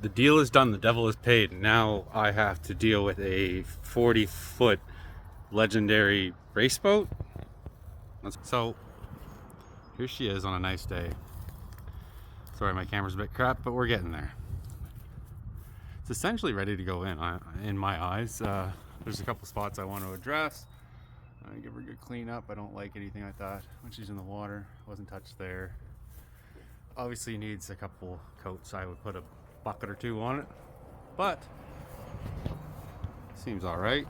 the deal is done, the devil is paid. Now I have to deal with a 40-foot legendary race boat. So here she is on a nice day. Sorry, my camera's a bit crap, but we're getting there. It's essentially ready to go in my eyes. There's a couple spots I want to address. Give her a good clean up. I don't like anything like that when she's in the water. Wasn't touched there. Obviously needs a couple coats. I would put a bucket or two on it, but seems all right.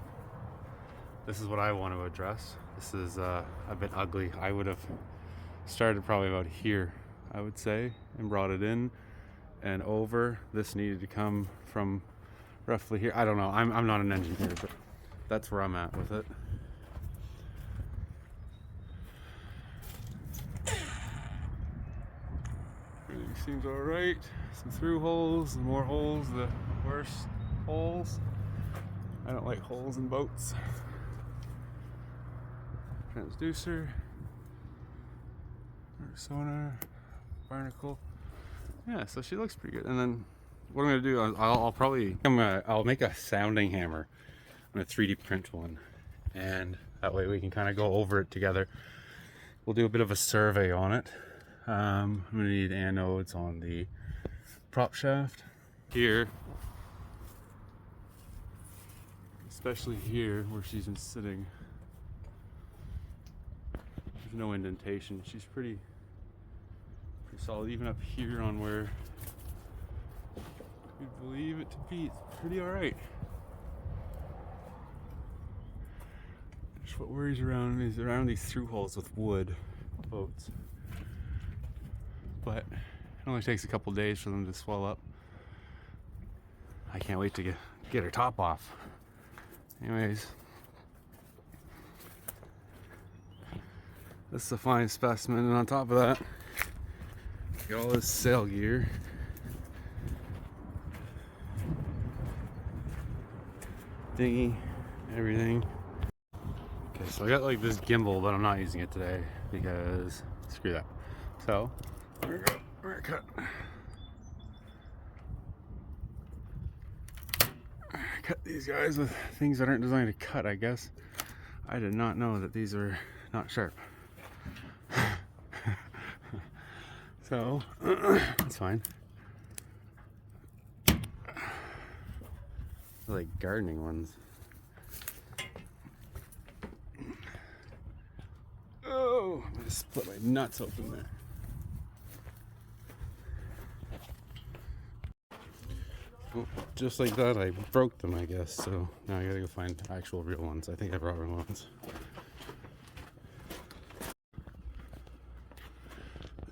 This is what I want to address. This is a bit ugly. I would have started probably about here, I would say, and brought it in and over. This needed to come from roughly here. I don't know. I'm not an engineer, but that's where I'm at with it. Everything seems all right. Some through holes. The more holes, the worse holes. I don't like holes in boats. Transducer, sonar, barnacle. Yeah, so she looks pretty good. And then what I'm gonna do, I'll make a sounding hammer. I'm gonna 3D print one, and that way we can kind of go over it together. We'll do a bit of a survey on it. I'm gonna need anodes on the prop shaft here, especially here where she's been sitting. There's no indentation. She's pretty solid. Even up here on where you'd believe it to be, it's pretty all right. Just what worries around these through holes with wood boats. But it only takes a couple days for them to swell up. I can't wait to get her top off. Anyways, this is a fine specimen, and on top of that, got all this sail gear. Dinghy, everything. Okay, so I got like this gimbal, but I'm not using it today because screw that. So there we go. We're gonna cut. Cut these guys with things that aren't designed to cut, I guess. I did not know that these are not sharp. So that's fine. They're like gardening ones. Oh, I'm gonna split my nuts open there. Well, just like that, I broke them, I guess. So now I gotta go find actual real ones. I think I brought real ones.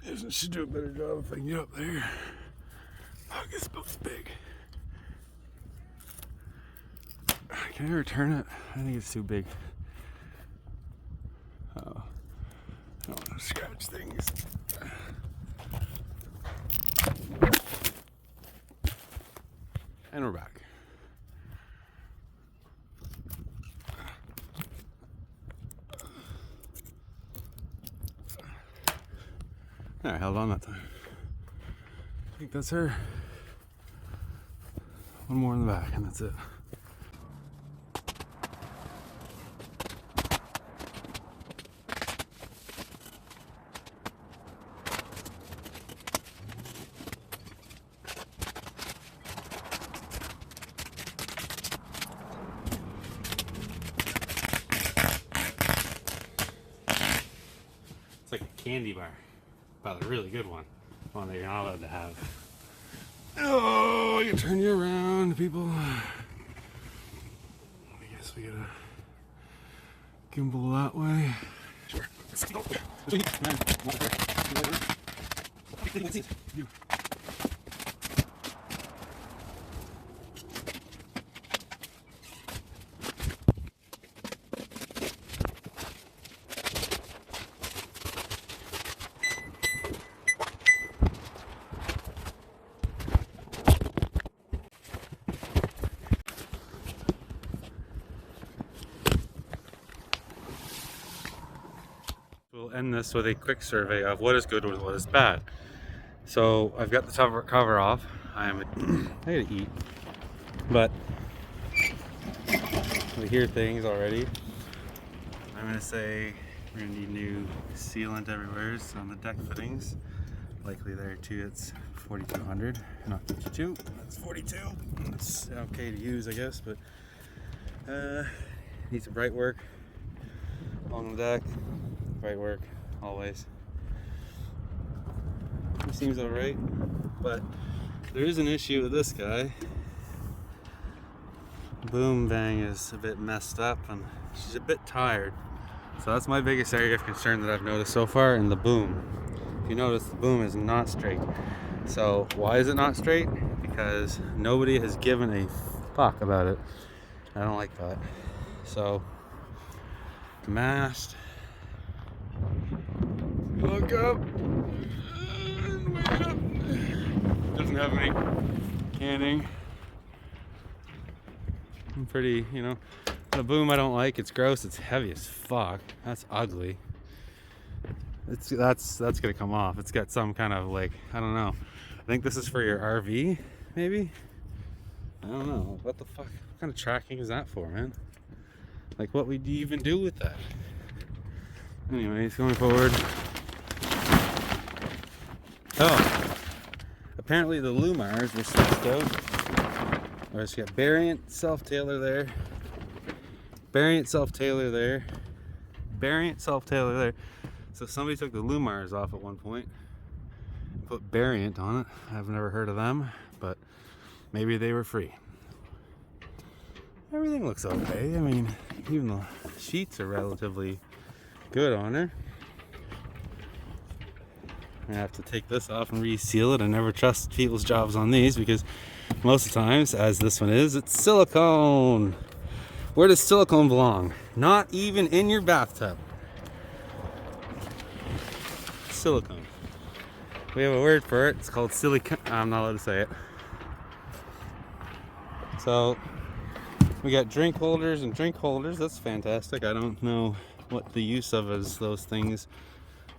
I should do a better job if I can get up there. Oh, this boat's big. Can I ever turn it? I think it's too big. Oh, I don't want to scratch things. And we're back. I held on that time. I think that's her. One more in the back, and that's it. It's like a candy bar. But a really good one that you're not allowed to have. Oh, I can turn you around, people. I guess we gotta gimbal that way. Sure. We'll end this with a quick survey of what is good and what is bad. So I've got the cover off. I gotta eat, but we hear things already. I'm gonna say we're gonna need new sealant everywhere on the deck fittings. Likely there too. It's 4200, not 52. That's 42. It's okay to use, I guess, but need some bright work on the deck. Bright work always. It seems alright, but there is an issue with this guy. Boom bang is a bit messed up and she's a bit tired. So that's my biggest area of concern that I've noticed so far, and the boom. If you notice, the boom is not straight. So why is it not straight? Because nobody has given a fuck about it. I don't like that. So the mast. Look up. And wake up. Doesn't have any canning. I'm pretty, you know. The boom I don't like. It's gross. It's heavy as fuck. That's ugly. That's gonna come off. It's got some kind of like, I don't know. I think this is for your RV, maybe. I don't know. What the fuck? What kind of tracking is that for, man? Like, what would you even do with that? Anyways, going forward. Oh, apparently the Lumars were switched out. Alright, so you got variant self-tailor there. Variant self-tailor there. Variant self-tailor there. So somebody took the Lumars off at one point and put Variant on it. I've never heard of them, but maybe they were free. Everything looks okay. I mean, even the sheets are relatively good on her. I'm gonna have to take this off and reseal it. I never trust people's jobs on these because most of the times, as this one is, it's silicone. Where does silicone belong? Not even in your bathtub. Silicone. We have a word for it. It's called silicone. I'm not allowed to say it. So we got drink holders and drink holders. That's fantastic. I don't know what the use of is those things.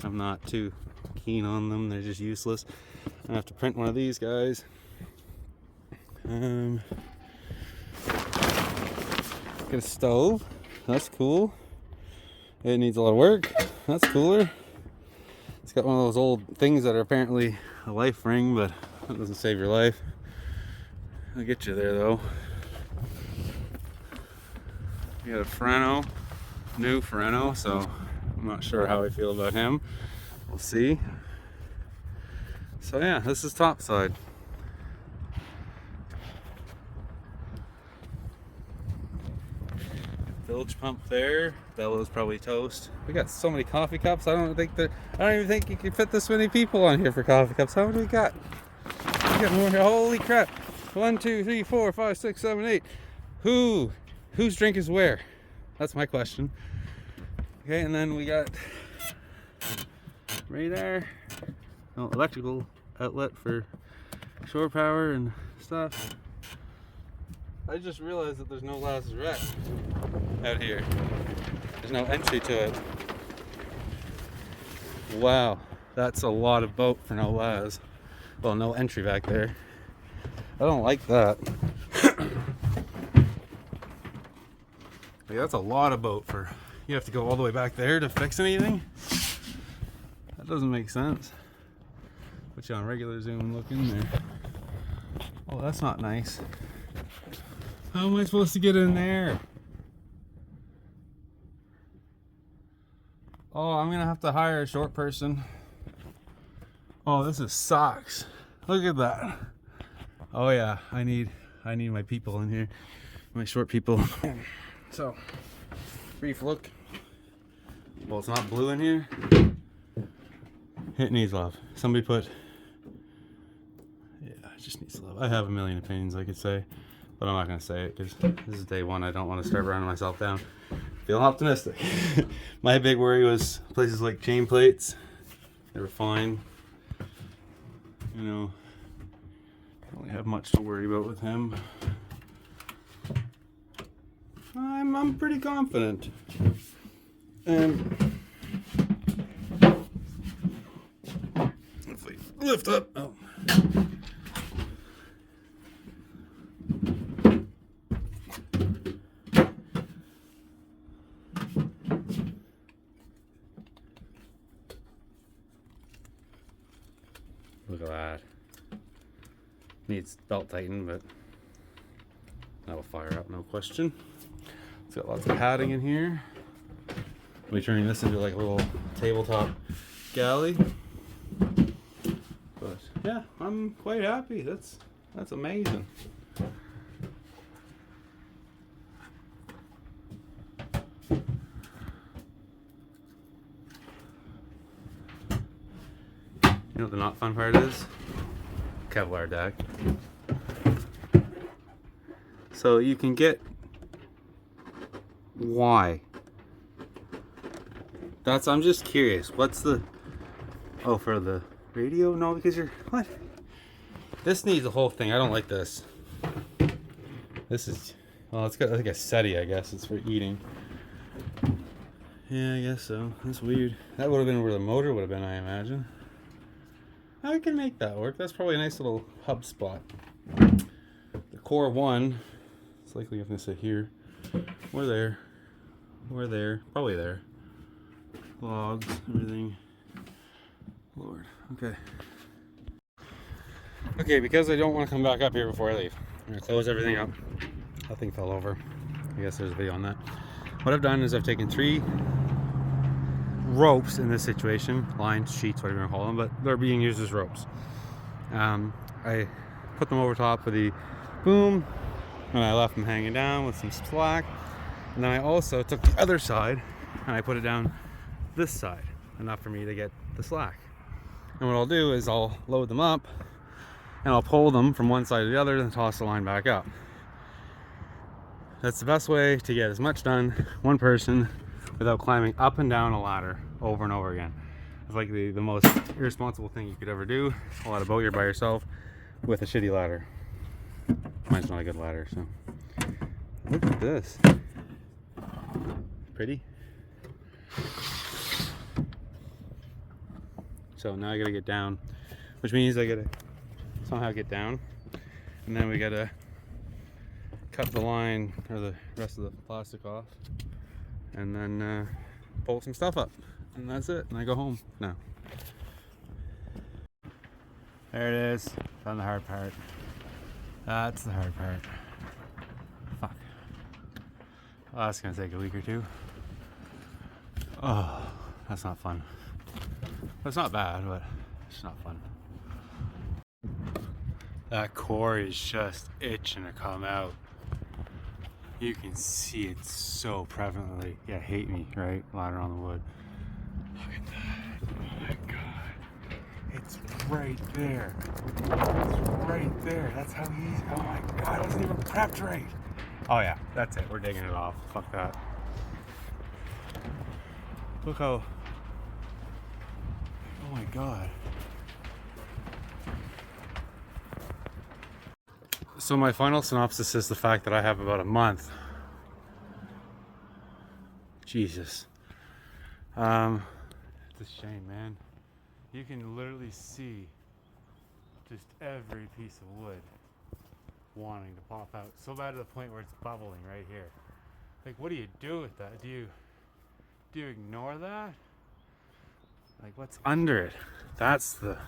I'm not too keen on them. They're just useless. I have to print one of these guys. Get a stove. That's cool. It needs a lot of work. That's cooler. It's got one of those old things that are apparently a life ring, but that doesn't save your life. I'll get you there though. You got a Freno, new Freno, so I'm not sure how I feel about him. We'll see. So yeah, this is top side. Bilge pump there. Bellows probably toast. We got so many coffee cups. I don't even think you can fit this many people on here for coffee cups. How many we got? We got more here. Holy crap. 1, 2, 3, 4, 5, 6, 7, 8. Whose drink is where? That's my question. Okay, and then we got radar. No, electrical outlet for shore power and stuff. I just realized that there's no lazarette out here. There's no entry to it. Wow, that's a lot of boat for no laz. Well, no entry back there. I don't like that. Yeah, that's a lot of boat for, you have to go all the way back there to fix anything? That doesn't make sense. Put you on regular zoom and look in there. Oh, that's not nice. How am I supposed to get in there? Oh, I'm gonna have to hire a short person. Oh, this is sucks. Look at that. Oh yeah, I need my people in here. My short people. So, brief look. Well, it's not blue in here. It needs love. Somebody put, yeah, it just needs love. I have a million opinions I could say, but I'm not gonna say it because this is day one. I don't want to start running myself down. Feeling optimistic. My big worry was places like chain plates. They were fine. You know, don't really have much to worry about with him. I'm pretty confident. And hopefully lift up. Oh. Needs belt tighten, but that'll fire up, no question. It's got lots of padding in here. We're turning this into like a little tabletop galley. But yeah, I'm quite happy. That's amazing. You know what the not fun part is? Kevlar deck. So you can get why. I'm just curious. What's the for the radio? No, because you're what? This needs the whole thing. I don't like this. This is it's got like a SETI, I guess. It's for eating. Yeah, I guess so. That's weird. That would have been where the motor would have been, I imagine. I can make that work. That's probably a nice little hub spot. The core one, it's likely going to sit here. We're there. We're there. Probably there. Logs, everything. Lord. Okay. Okay, because I don't want to come back up here before I leave, I'm going to close everything up. That thing fell over. I guess there's a video on that. What I've done is I've taken 3 ropes in this situation, lines, sheets, whatever you want to call them, but they're being used as ropes. I put them over top of the boom, and I left them hanging down with some slack. And then I also took the other side and I put it down this side, enough for me to get the slack. And what I'll do is I'll load them up and I'll pull them from one side to the other and toss the line back up. That's the best way to get as much done, one person, without climbing up and down a ladder over and over again. It's like the most irresponsible thing you could ever do. A lot of boat, you're by yourself with a shitty ladder. Mine's not a good ladder, so. Look at this. Pretty. So now I gotta get down, which means I gotta somehow get down, and then we gotta cut the line or the rest of the plastic off, and then pull some stuff up, and that's it. And I go home now. There it is. Found the hard part. That's the hard part. Fuck. Well, that's gonna take a week or 2. Oh, that's not fun. It's not bad, but it's not fun. That core is just itching to come out. You can see it so prevalently. Yeah, hate me, right? Ladder on the wood. Look at that. Oh my god. It's right there. It's right there. That's how easy. Oh my god, it wasn't even prepped right. Oh yeah, that's it. We're digging it off. Fuck that. Look how. Oh my god. So my final synopsis is the fact that I have about a month. Jesus. It's a shame, man. You can literally see just every piece of wood wanting to pop out. So bad to the point where it's bubbling right here. Like, what do you do with that? Do you ignore that? Like, what's under it? That's the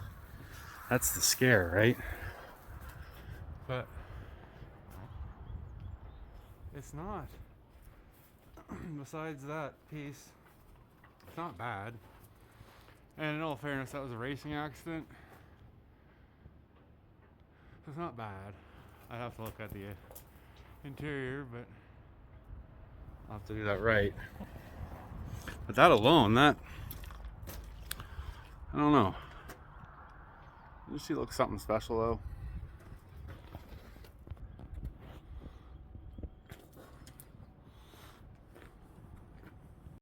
scare, right? But it's not. Besides that piece, it's not bad. And in all fairness, that was a racing accident. It's not bad. I'd have to look at the interior, but I'll have to do that right. But that alone, I don't know. It just looks something special though.